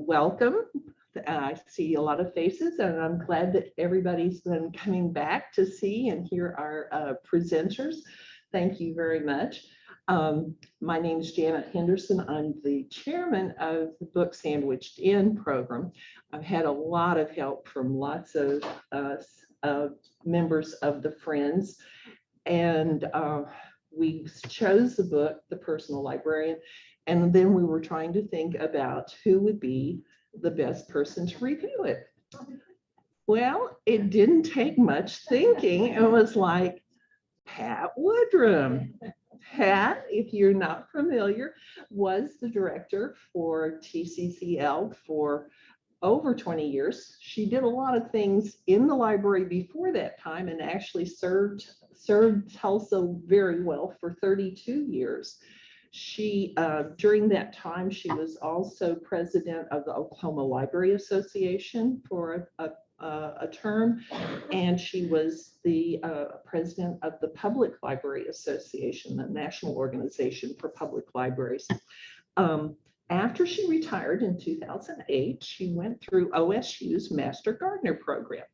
welcome. I see a lot of faces, and I'm glad that everybody's been coming back to see and hear our presenters. Thank you very much. My name is Janet Henderson. I'm the chairman of the Book Sandwiched In program. I've had a lot of help from lots of members of the Friends, and we chose the book, The Personal Librarian, and then we were trying to think about who would be the best person to review it. Well, it didn't take much thinking. It was like Pat Woodrum. Pat, if you're not familiar, was the director for TCCL for over 20 years. She did a lot of things in the library before that time and actually served Tulsa very well for 32 years. She, during that time, she was also president of the Oklahoma Library Association for a term, and she was the president of the Public Library Association, the national organization for public libraries. After she retired in 2008, she went through OSU's Master Gardener program,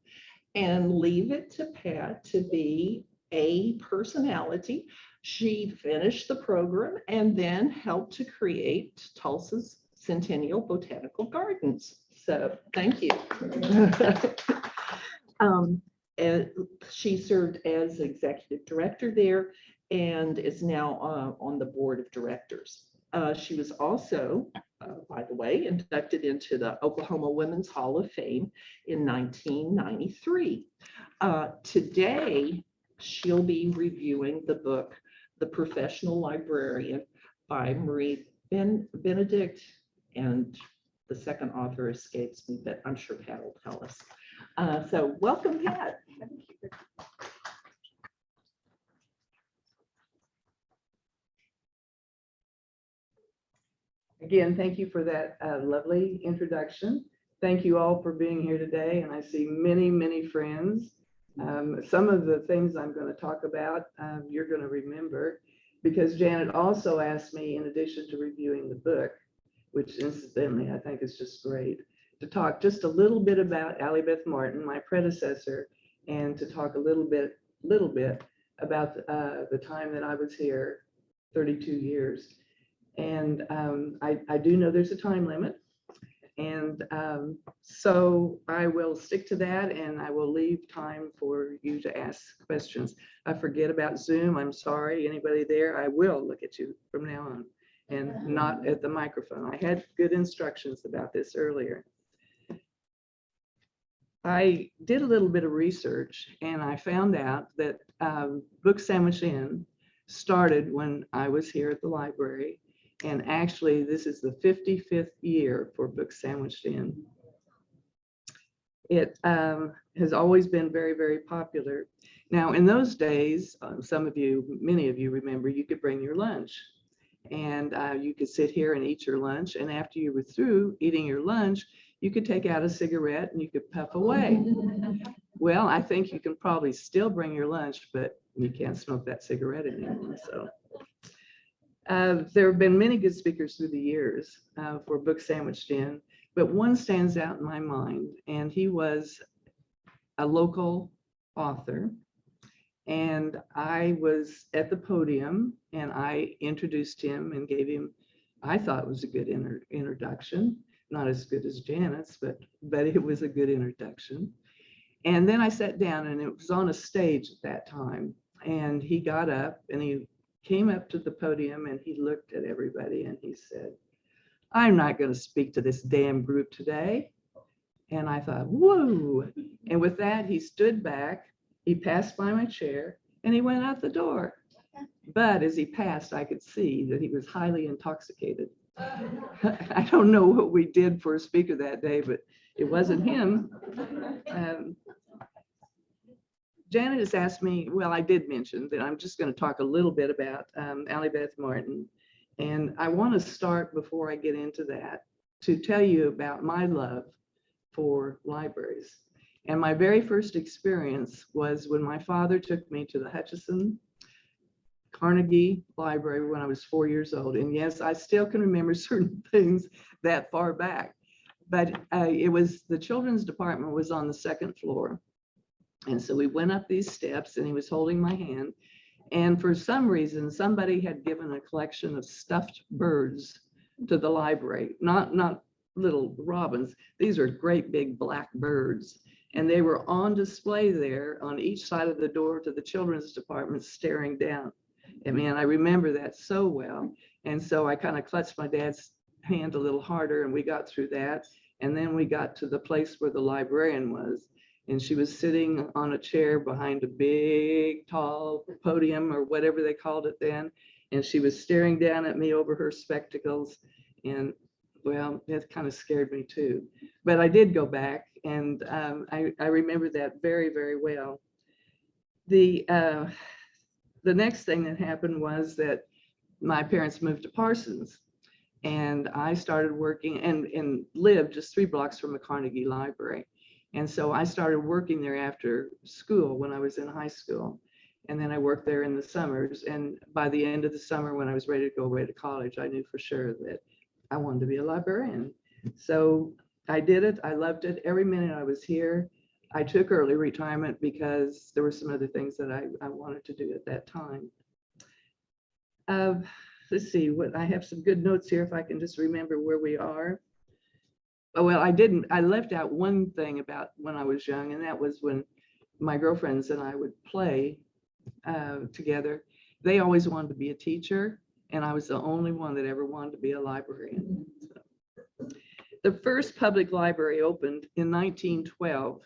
and leave it to Pat to be a personality. She finished the program and then helped to create Tulsa's Centennial Botanical Gardens. So thank you. And she served as executive director there and is now on the board of directors. She was also, by the way, inducted into the Oklahoma Women's Hall of Fame in 1993. Today, she'll be reviewing the book, The Professional Librarian by Marie Benedict, and the second author escapes me, but I'm sure Pat will tell us. So welcome, Pat. Again, thank you for that lovely introduction. Thank you all for being here today, and I see many, many friends. Some of the things I'm going to talk about, you're going to remember, because Janet also asked me, in addition to reviewing the book, which incidentally I think is just great, to talk just a little bit about Ali Beth Martin, my predecessor, and to talk a little bit about the time that I was here, 32 years. And I do know there's a time limit. And so I will stick to that, and I will leave time for you to ask questions. I forget about Zoom. I'm sorry, anybody there, I will look at you from now on and not at the microphone. I had good instructions about this earlier. I did a little bit of research, and I found out that Book Sandwiched In started when I was here at the library. And actually, this is the 55th year for Book Sandwiched In. It has always been very, very popular. Now, in those days, many of you remember, you could bring your lunch. And you could sit here and eat your lunch. And after you were through eating your lunch, you could take out a cigarette and you could puff away. Well, I think you can probably still bring your lunch, but you can't smoke that cigarette anymore. So. There have been many good speakers through the years for Book Sandwiched In, but one stands out in my mind, and he was a local author. And I was at the podium, and I introduced him and gave him, I thought it was a good introduction, not as good as Janet's, but it was a good introduction. And then I sat down, and it was on a stage at that time, and he got up and he came up to the podium and he looked at everybody and he said, "I'm not going to speak to this damn group today." And I thought, whoa. And with that, he stood back, he passed by my chair, and he went out the door. But as he passed, I could see that he was highly intoxicated. I don't know what we did for a speaker that day, but it wasn't him. Janet has asked me, well, I did mention that I'm just going to talk a little bit about Ali Beth Martin. And I want to start, before I get into that, to tell you about my love for libraries. And my very first experience was when my father took me to the Hutchinson Carnegie Library when I was 4 years old. And yes, I still can remember certain things that far back. But it was, the children's department was on the second floor. And so we went up these steps and he was holding my hand. And for some reason, somebody had given a collection of stuffed birds to the library, not little robins. These are great big black birds. And they were on display there on each side of the door to the children's department, staring down. I mean, I remember that so well. And so I kind of clutched my dad's hand a little harder and we got through that. And then we got to the place where the librarian was. And she was sitting on a chair behind a big, tall podium or whatever they called it then. And she was staring down at me over her spectacles. And well, that kind of scared me too. But I did go back and I remember that very, very well. The next thing that happened was that my parents moved to Parsons. And I started working and lived just 3 blocks from the Carnegie Library. And so I started working there after school when I was in high school. And then I worked there in the summers. And by the end of the summer, when I was ready to go away to college, I knew for sure that I wanted to be a librarian. So I did it. I loved it. Every minute I was here. I took early retirement because there were some other things that I wanted to do at that time. Let's see, what I have some good notes here if I can just remember where we are. Oh, well, I left out one thing about when I was young, and that was when my girlfriends and I would play together. They always wanted to be a teacher, and I was the only one that ever wanted to be a librarian. So, the first public library opened in 1912,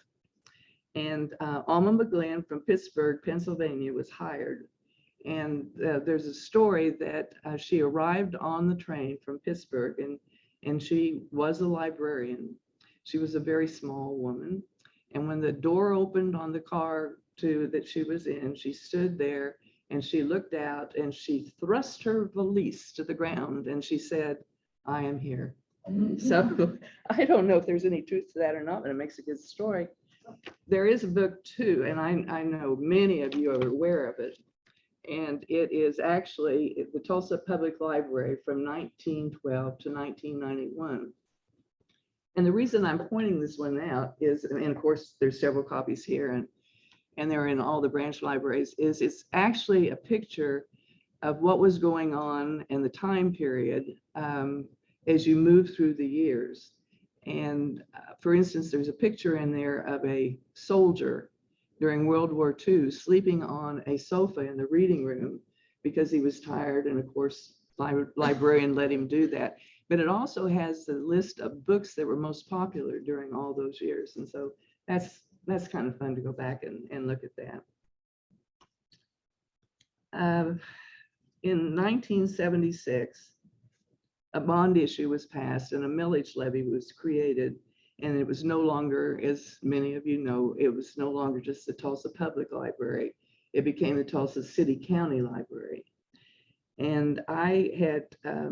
and Alma McGlynn from Pittsburgh, Pennsylvania was hired. And there's a story that she arrived on the train from Pittsburgh and she was a librarian. She was a very small woman. And when the door opened on the car that she was in, she stood there and she looked out and she thrust her valise to the ground and she said, "I am here." So I don't know if there's any truth to that or not, but it makes a good story. There is a book too, and I know many of you are aware of it. And it is actually the Tulsa Public Library from 1912 to 1991. And the reason I'm pointing this one out is, and of course, there's several copies here and they're in all the branch libraries, is it's actually a picture of what was going on in the time period as you move through the years. And for instance, there's a picture in there of a soldier during World War II, sleeping on a sofa in the reading room because he was tired. And of course, librarian let him do that. But it also has the list of books that were most popular during all those years. And so that's kind of fun to go back and look at that. In 1976, a bond issue was passed and a millage levy was created. And it was no longer, as many of you know, it was no longer just the Tulsa Public Library. It became the Tulsa City County Library. And I had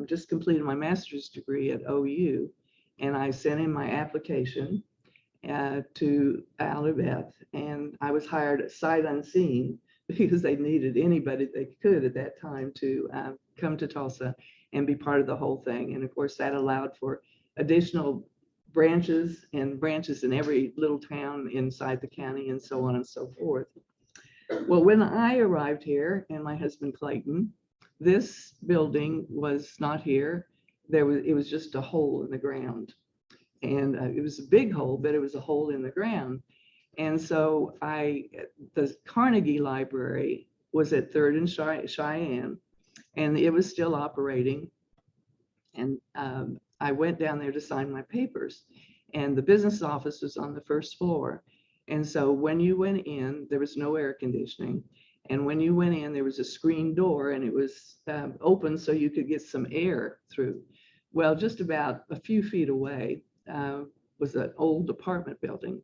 just completed my master's degree at OU, and I sent in my application to Ali Beth, and I was hired at sight unseen because they needed anybody they could at that time to come to Tulsa and be part of the whole thing. And of course, that allowed for additional branches in every little town inside the county and so on and so forth. Well, when I arrived here and my husband Clayton, this building was not here. It was just a hole in the ground. And it was a big hole, but it was a hole in the ground. And so the Carnegie Library was at 3rd and Cheyenne, and it was still operating. And I went down there to sign my papers, and the business office was on the 1st floor. And so when you went in, there was no air conditioning. And when you went in, there was a screen door, and it was open so you could get some air through. Well, just about a few feet away was an old apartment building,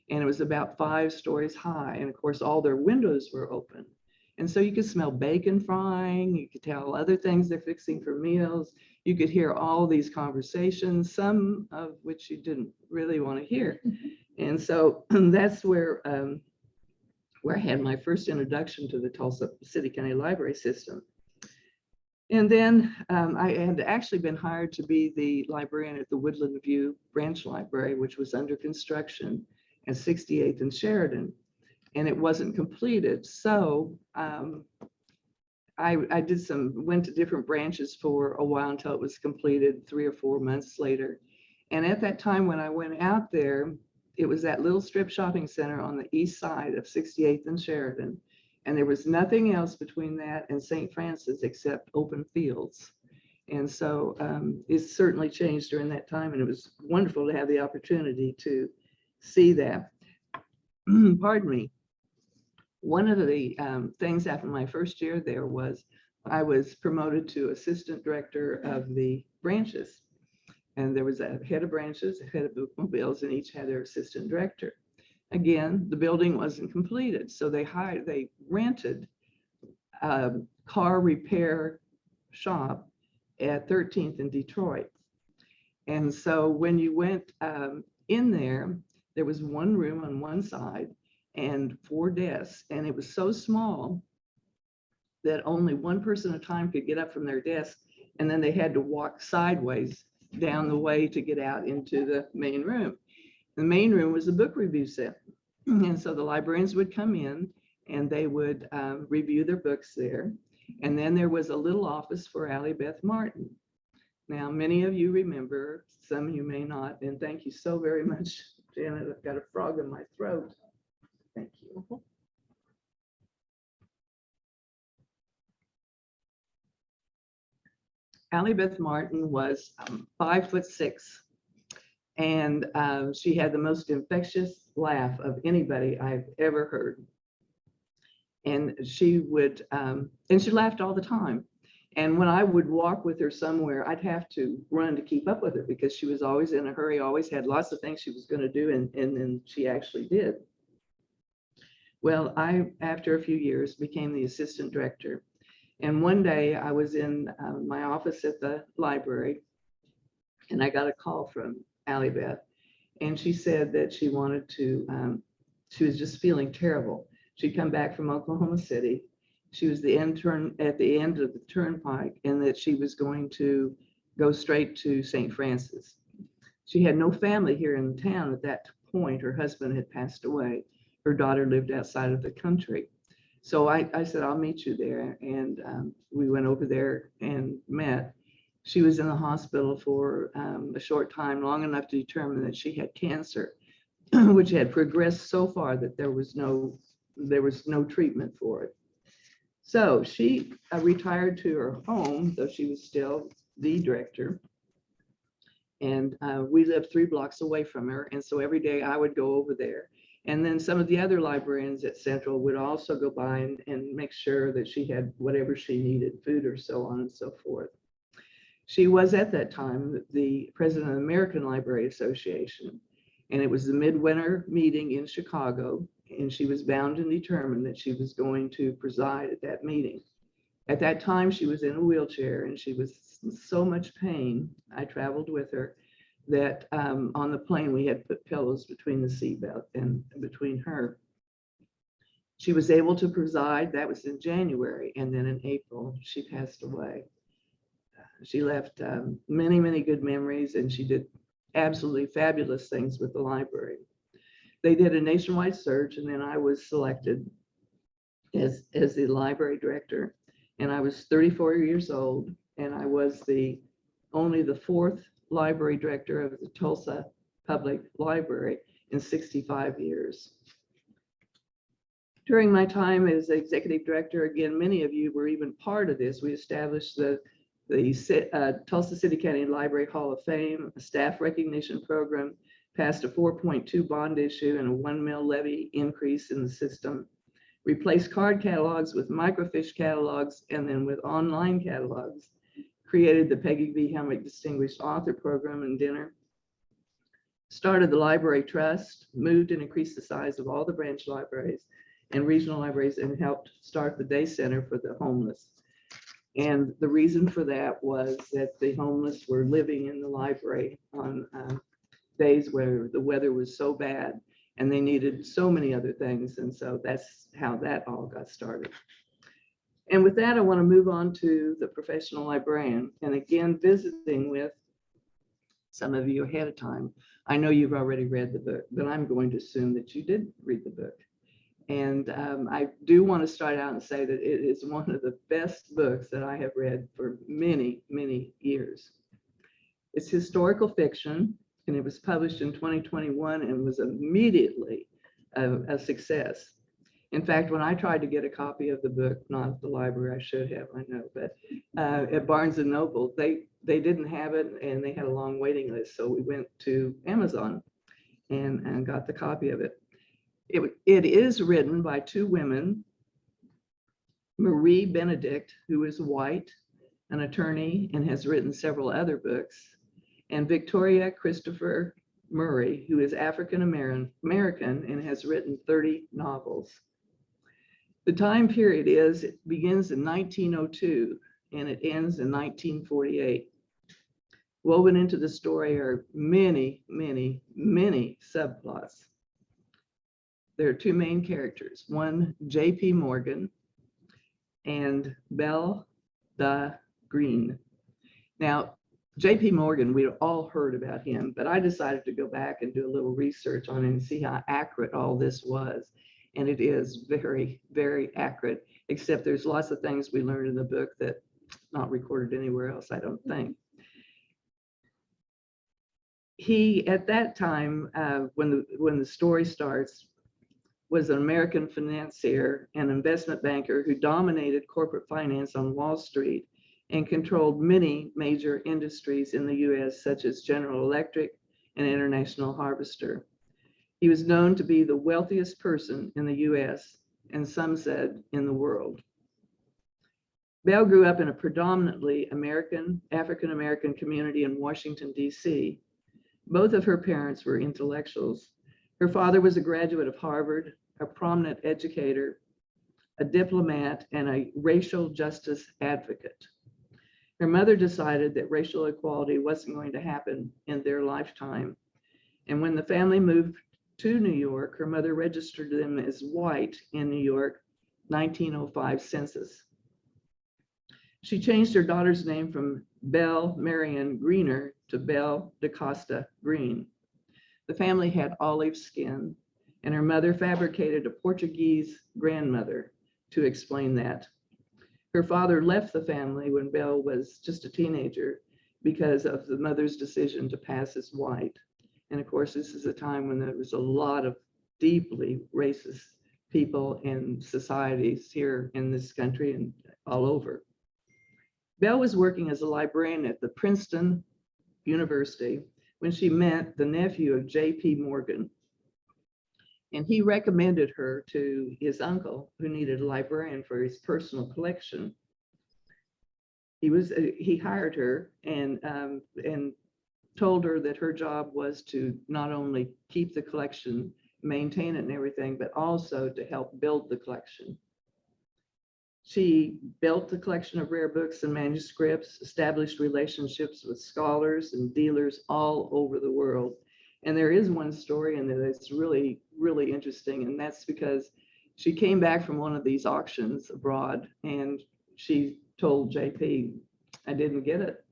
and it was about 5 stories high. And of course, all their windows were open. And so you could smell bacon frying, you could tell other things they're fixing for meals. You could hear all these conversations, some of which you didn't really want to hear. And so that's where I had my first introduction to the Tulsa City County Library system. And then I had actually been hired to be the librarian at the Woodland View Branch Library, which was under construction at 68th and Sheridan, and it wasn't completed. So I went to different branches for a while until it was completed 3 or 4 months later. And at that time when I went out there, it was that little strip shopping center on the east side of 68th and Sheridan. And there was nothing else between that and St. Francis except open fields. And so it's certainly changed during that time. And it was wonderful to have the opportunity to see that. Pardon me. One of the things after my first year there was I was promoted to assistant director of the branches. And there was a head of branches, a head of bookmobiles, and each had their assistant director. Again, the building wasn't completed, so they rented a car repair shop at 13th in Detroit. And so when you went in there, there was one room on one side and 4 desks, and it was so small that only one person at a time could get up from their desk, and then they had to walk sideways down the way to get out into the main room. The main room was a book review center. And so the librarians would come in and they would review their books there. And then there was a little office for Ali Beth Martin. Now, many of you remember, some of you may not, and thank you so very much, Janet. I've got a frog in my throat. Thank you. Ali Beth Martin was 5'6", and she had the most infectious laugh of anybody I've ever heard. And she would, and she laughed all the time. And when I would walk with her somewhere, I'd have to run to keep up with her because she was always in a hurry, always had lots of things she was going to do, and then she actually did. Well, I, after a few years, became the assistant director. And one day I was in my office at the library, and I got a call from Ali Beth, and she said that she wanted to, she was just feeling terrible. She'd come back from Oklahoma City. She was the intern at the end of the turnpike, and that she was going to go straight to St. Francis. She had no family here in the town at that point. Her husband had passed away. Her daughter lived outside of the country. So I said, I'll meet you there. And we went over there and met. She was in the hospital for a short time, long enough to determine that she had cancer, which had progressed so far that there was no treatment for it. So she retired to her home, though she was still the director. And we lived 3 blocks away from her. And so every day I would go over there. And then some of the other librarians at Central would also go by and make sure that she had whatever she needed, food or so on and so forth. She was at that time the president of the American Library Association. And it was the midwinter meeting in Chicago. And she was bound and determined that she was going to preside at that meeting. At that time, she was in a wheelchair and she was in so much pain. I traveled with her that on the plane, we had put pillows between the seatbelt and between her. She was able to preside. That was in January. And then in April, she passed away. She left many, many good memories, and she did absolutely fabulous things with the library. They did a nationwide search, and then I was selected as the library director. And I was 34 years old, and I was only the 4th library director of the Tulsa Public Library in 65 years. During my time as executive director, again, many of you were even part of this. We established the Tulsa City County Library Hall of Fame, a staff recognition program, passed a 4.2 bond issue and a 1 mil levy increase in the system, replaced card catalogs with microfiche catalogs and then with online catalogs, created the Peggy V. Helmick Distinguished Author Program and dinner, started the Library Trust, moved and increased the size of all the branch libraries and regional libraries, and helped start the day center for the homeless. And the reason for that was that the homeless were living in the library on days where the weather was so bad and they needed so many other things. And so that's how that all got started. And with that, I want to move on to the professional librarian. And again, visiting with some of you ahead of time. I know you've already read the book, but I'm going to assume that you did read the book. And I do want to start out and say that it is one of the best books that I have read for many, many years. It's historical fiction, and it was published in 2021 and was immediately a success. In fact, when I tried to get a copy of the book, not at the library, I should have, I know, but at Barnes and Noble, they didn't have it, and they had a long waiting list. So we went to Amazon and got the copy of it. It is written by two women, Marie Benedict, who is white, an attorney, and has written several other books, and Victoria Christopher Murray, who is African American and has written 30 novels. The time period it begins in 1902 and it ends in 1948. Woven into the story are many, many, many subplots. There are two main characters, one J.P. Morgan and Belle the Green. Now, J.P. Morgan, we'd all heard about him, but I decided to go back and do a little research on him and see how accurate all this was. And it is very, very accurate, except there's lots of things we learned in the book that not recorded anywhere else, I don't think. He, at that time, when the story starts, was an American financier and investment banker who dominated corporate finance on Wall Street and controlled many major industries in the US, such as General Electric and International Harvester. He was known to be the wealthiest person in the US, and some said in the world. Belle grew up in a predominantly African-American community in Washington, D.C. Both of her parents were intellectuals. Her father was a graduate of Harvard, a prominent educator, a diplomat, and a racial justice advocate. Her mother decided that racial equality wasn't going to happen in their lifetime. And when the family moved to New York, her mother registered them as white in New York, 1905 census. She changed her daughter's name from Belle Marion Greener to Belle DaCosta Green. The family had olive skin, and her mother fabricated a Portuguese grandmother to explain that. Her father left the family when Belle was just a teenager because of the mother's decision to pass as white. And of course, this is a time when there was a lot of deeply racist people and societies here in this country and all over. Belle was working as a librarian at the Princeton University when she met the nephew of J.P. Morgan. And he recommended her to his uncle, who needed a librarian for his personal collection. He hired her and told her that her job was to not only keep the collection, maintain it and everything, but also to help build the collection. She built the collection of rare books and manuscripts, established relationships with scholars and dealers all over the world. And there is one story in there that's really, really interesting. And that's because she came back from one of these auctions abroad and she told JP, I didn't get it.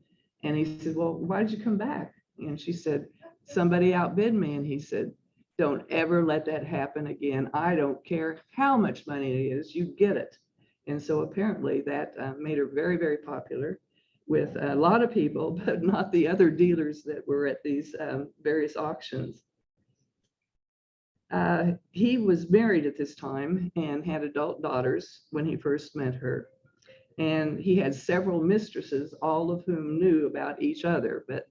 And he said, well, why did you come back? And she said, somebody outbid me. And he said, don't ever let that happen again. I don't care how much money it is, you get it. And so apparently that made her very, very popular with a lot of people, but not the other dealers that were at these various auctions. He was married at this time and had adult daughters when he first met her. And he had several mistresses, all of whom knew about each other, but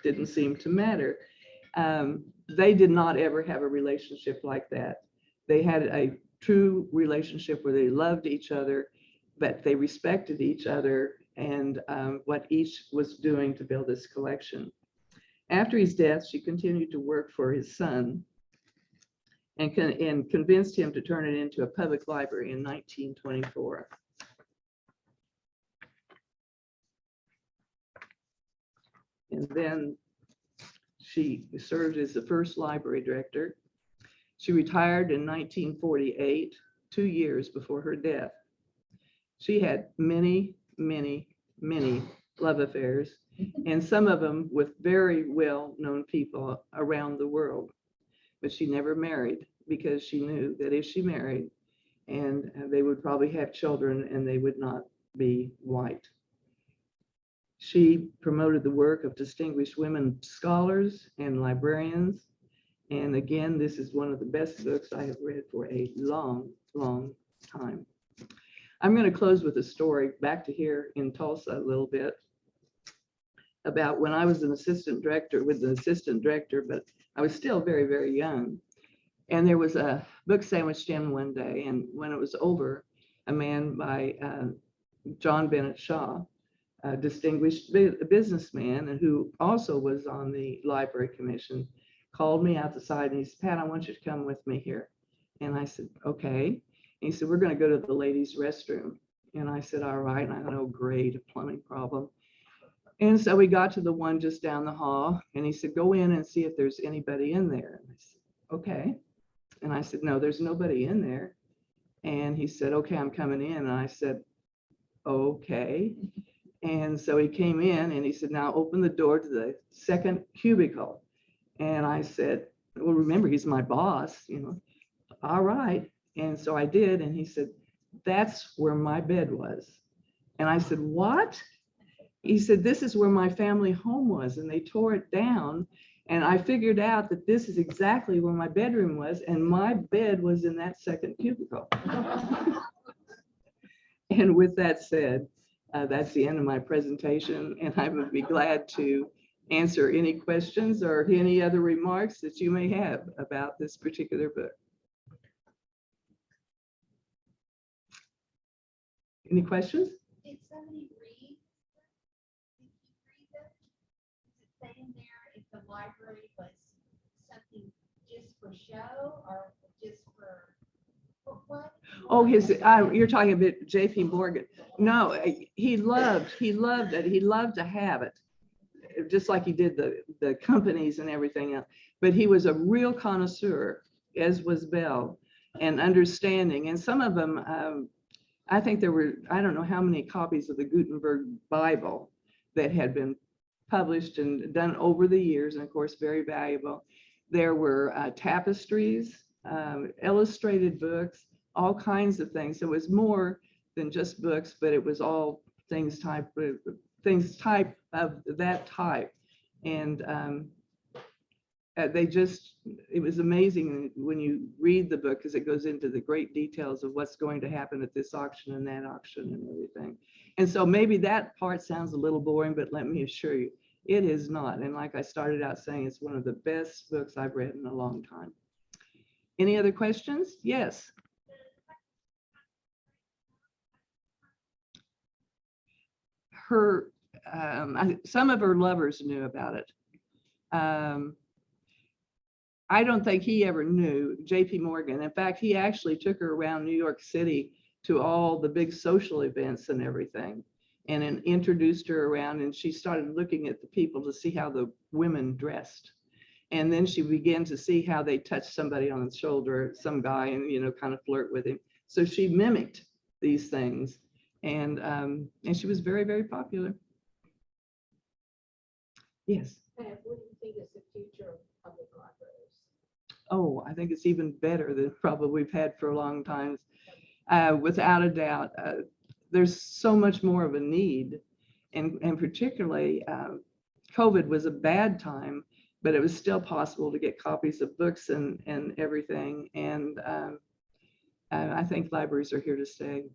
didn't seem to matter. They did not ever have a relationship like that. They had a true relationship where they loved each other, but they respected each other and what each was doing to build this collection. After his death, she continued to work for his son and convinced him to turn it into a public library in 1924. And then she served as the first library director. She retired in 1948, 2 years before her death. She had many, many, many love affairs, and some of them with very well-known people around the world. But she never married because she knew that if she married, and they would probably have children and they would not be white. She promoted the work of distinguished women scholars and librarians. And again, this is one of the best books I have read for a long, long time. I'm going to close with a story back to here in Tulsa a little bit about when I was an assistant director with the assistant director, but I was still very, very young. And there was a book sandwiched in one day, and when it was over, a man by John Bennett Shaw, a distinguished businessman and who also was on the library commission, called me out the side and he said, Pat, I want you to come with me here. And I said, okay. And he said, we're going to go to the ladies' restroom. And I said, all right. And I thought, oh, great, a plumbing problem. And so we got to the one just down the hall, and he said, go in and see if there's anybody in there. And I said, okay. And I said, no, there's nobody in there. And he said, okay, I'm coming in. And I said, okay. And so he came in and he said, now open the door to the second cubicle. And I said, well, remember, he's my boss, you know. All right. And so I did. And he said, that's where my bed was. And I said, what? He said, this is where my family home was, and they tore it down. And I figured out that this is exactly where my bedroom was, and my bed was in that second cubicle. And with that said, that's the end of my presentation, and I would be glad to answer any questions or any other remarks that you may have about this particular book. Any questions? Did somebody read? Did you read them? Does it say in there if the library was something just for show or just for what? Oh, you're talking about J.P. Morgan. No, he loved it. He loved to have it, just like he did the companies and everything else. But he was a real connoisseur, as was Bell, and understanding. And some of them, I think there were, I don't know how many copies of the Gutenberg Bible that had been published and done over the years, and of course, very valuable. There were tapestries, illustrated books, all kinds of things. So it was more than just books, but it was all things type of that type. And it was amazing when you read the book, because it goes into the great details of what's going to happen at this auction and that auction and everything. And so maybe that part sounds a little boring, but let me assure you, it is not. And like I started out saying, it's one of the best books I've read in a long time. Any other questions? Yes. Some of her lovers knew about it. I don't think he ever knew, J.P. Morgan. In fact, he actually took her around New York City to all the big social events and everything, and then introduced her around, and she started looking at the people to see how the women dressed. And then she began to see how they touched somebody on the shoulder, some guy, and, you know, kind of flirt with him. So she mimicked these things, and she was very, very popular. Yes. What do you think is the future of public libraries? Oh, I think it's even better than probably we've had for a long time. Without a doubt, there's so much more of a need, and particularly COVID was a bad time, but it was still possible to get copies of books and everything. And I think libraries are here to stay.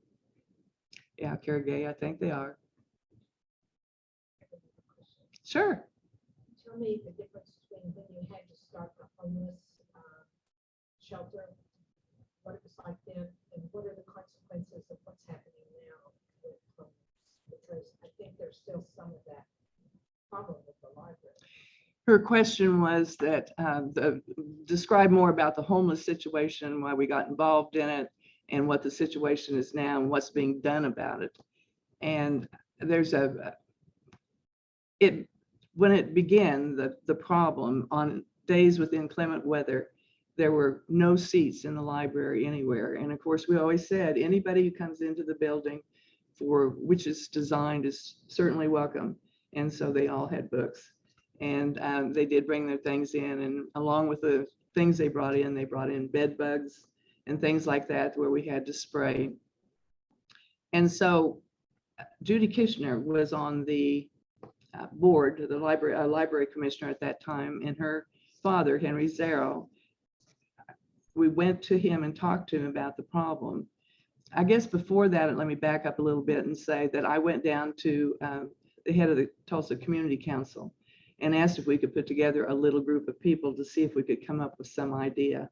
Yeah, Caragay, I think they are. Sure. Tell me the difference between when you had to start the homeless shelter, what it was like then, and what are the consequences of what's happening now with homeless? Because I think there's still some of that problem with the library. Her question was that describe more about the homeless situation, why we got involved in it, and what the situation is now and what's being done about it. And there's when it began, the problem on days with inclement weather, there were no seats in the library anywhere. And of course, we always said, anybody who comes into the building for witches designed is certainly welcome. And so they all had books, and they did bring their things in, and along with the things they brought in bed bugs and things like that where we had to spray. And so Judy Kishner was on the board, the library commissioner at that time, and her father, Henry Zarrow, we went to him and talked to him about the problem. I guess before that, let me back up a little bit and say that I went down to the head of the Tulsa Community Council and asked if we could put together a little group of people to see if we could come up with some idea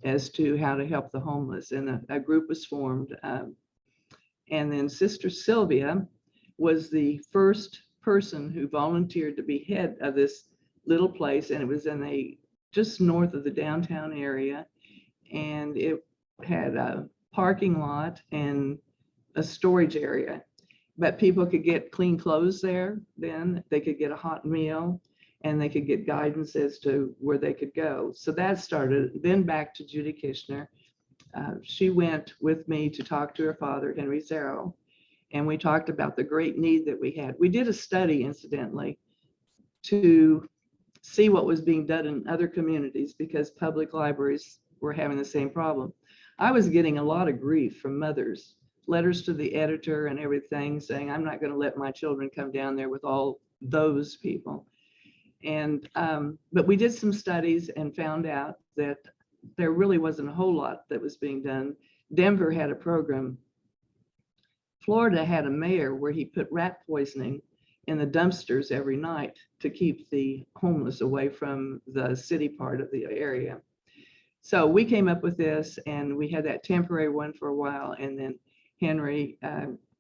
as to how to help the homeless. And a group was formed. And then Sister Sylvia was the first person who volunteered to be head of this little place. And it was in just north of the downtown area. And it had a parking lot and a storage area. But people could get clean clothes there then. They could get a hot meal, and they could get guidance as to where they could go. So that started. Then back to Judy Kishner. She went with me to talk to her father, Henry Zarrow, and we talked about the great need that we had. We did a study, incidentally, to see what was being done in other communities because public libraries were having the same problem. I was getting a lot of grief from mothers, letters to the editor and everything saying, I'm not going to let my children come down there with all those people. And but we did some studies and found out that there really wasn't a whole lot that was being done. Denver had a program. Florida had a mayor where he put rat poisoning in the dumpsters every night to keep the homeless away from the city part of the area. So we came up with this, and we had that temporary one for a while, and then Henry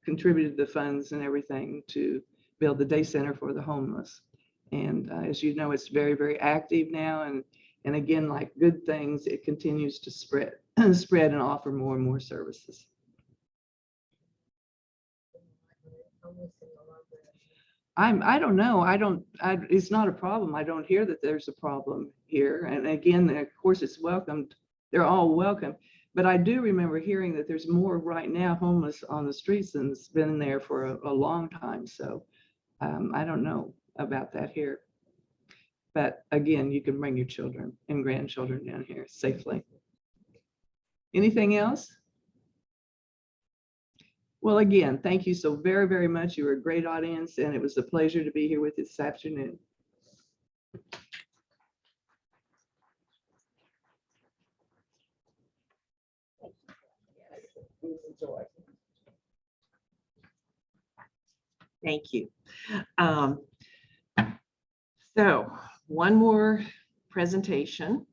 contributed the funds and everything to build the day center for the homeless. And as you know, it's very, very active now. And again, like good things, it continues to spread and offer more and more services. I don't know. It's not a problem. I don't hear that there's a problem here. And again, of course, it's welcomed. They're all welcome. But I do remember hearing that there's more right now homeless on the streets than's been there for a long time. So I don't know about that here. But again, you can bring your children and grandchildren down here safely. Anything else? Well, again, thank you so very, very much. You were a great audience, and it was a pleasure to be here with you this afternoon. Thank you. So one more presentation.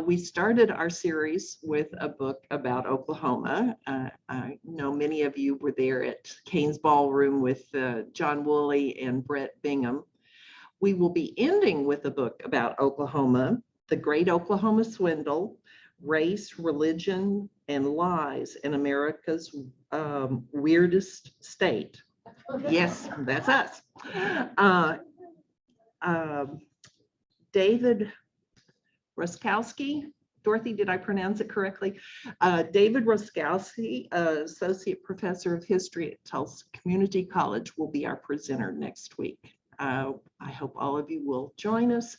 We started our series with a book about Oklahoma. I know many of you were there at Kane's Ballroom with John Woolley and Brett Bingham. We will be ending with a book about Oklahoma, The Great Oklahoma Swindle, Race, Religion, and Lies in America's Weirdest State. Yes, that's us. David Roskowski, Dorothy, did I pronounce it correctly? David Roskowski, Associate Professor of History at Tulsa Community College, will be our presenter next week. I hope all of you will join us.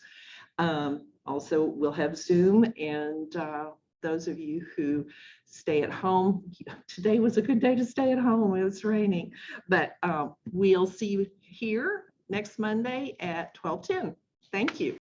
Also, we'll have Zoom, and those of you who stay at home, today was a good day to stay at home. It was raining, but we'll see you here next Monday at 12:10. Thank you.